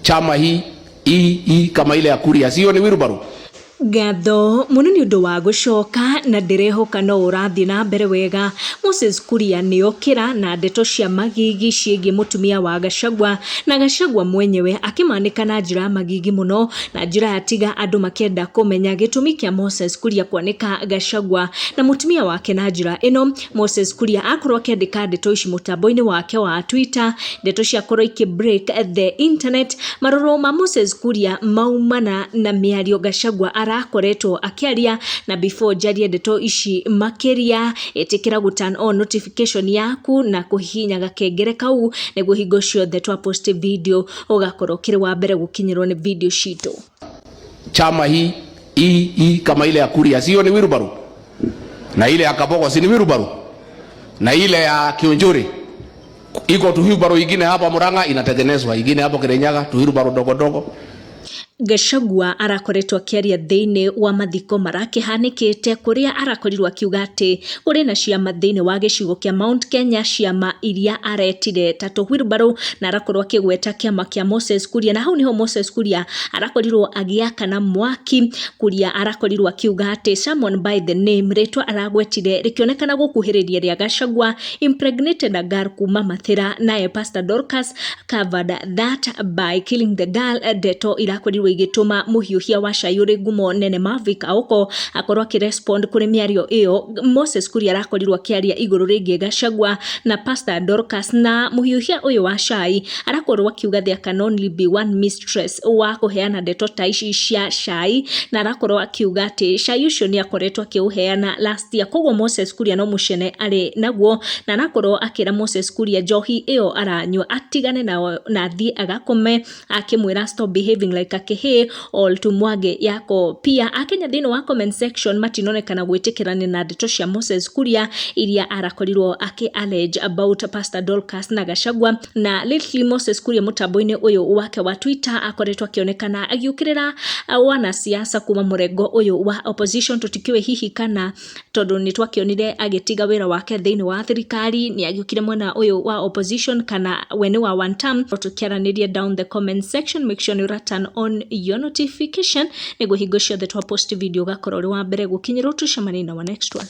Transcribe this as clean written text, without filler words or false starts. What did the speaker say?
chama hii kama ile ya Kuria, sio ni Wilbaru. Gatho muno ni undu wa gucoka na ndirehoka no urathi na mbere wega. Moses Kuria ni okira na ndeto cia magigi ciegi mutumia wa Gachagua na Gachagua mwenyewe akimanika na njira magigi muno na njira yatiga andu makenda kumenya gitumi kia Moses Kuria kwanika Gachagua na mutumia wake na njira ino. Moses Kuria akorwo akiandika ndeto ici mutambo-ini wake wa Twitter, ndeto cia korwo iki break the internet. Maroro ma Moses Kuria maumana na miario Gachagua arakoretwo akiaria, na before jarie ndeto ici makiria etikira gu turn on notification yaku na kuhihinya gakengere kau niguo hingo ciothe twa post video ugakorwo kiri wa mbere gukinyirwo ni video citu. Chama hii kama ile ya Kuria, sio ni Wilbaru, na ile ya Kabogo si ni Wilbaru, na ile ya Kionjori iko tu Wilbaru, ingine hapa Murang'a inatengenezwa, ingine hapo Kirinyaga tu Wilbaru dogo dogo. Gachagua arakoretwo akiaria thiini wa mathiko marakihanikite kuria arakorirwo akiuga ati uri na ciama thiini wa gicigo kia Mount Kenya, ciama iria aretire tatu Wilbaru, na arakorwo akigweta kiama kia Moses Kuria, na hau niho Moses Kuria arakorirwo agiakana mwaki. Kuria arakorirwo akiuga ati someone by the name ritwa aragwetire rikionekana gukuhiriria ria Gachagua impregnated a girl kuma Mathira, naye Pastor Dorcas covered that by killing the girl. Deto irakorirwo igituma muhiuhia wa Shayuri ngumo nene Mavic Aoko akorwo akirespond kuri miario iyo. Moses Kuria arakorirwo akiaria iguru ringi Gachagua na Pastor Dorcas, na muhiuhia uyu wa Shai arakorwo akiuga there can only be one mistress wa kuheana ndeto ta ici cia Shai, na arakorwo akiuga ati Shai ucio ni akoretwo akiuheana last year, koguo Moses Kuria no mucene ari naguo, na arakorwo akira Moses Kuria njohi iyo aranywa atigane na thie agakome, akimwira stop behaving like a kehe all tumwage yako. Pia akenya thini wa comment section matinonekana gwitikirania na ndeto cia Moses Kuria iria arakorirwo allege about Pastor Dorcas na Gachagua. Na lately Moses Kuria mutambo-ini uyu wake wa Twitter akoretwo akionekana agiukirira wana siasa kuma murengo uyu wa opposition, tutikiwe hihi kana tondu ni twakionire agitiga wira wake thini wa thirikari ni agiukire mwena uyu wa opposition kana wene wa one term. Tukiaraniria down the comment section, make sure you turn on your notification niguo hingo ciothe twa post video gakorwo ri wa mbere gukinyirwo. Tucemanie na wa next one.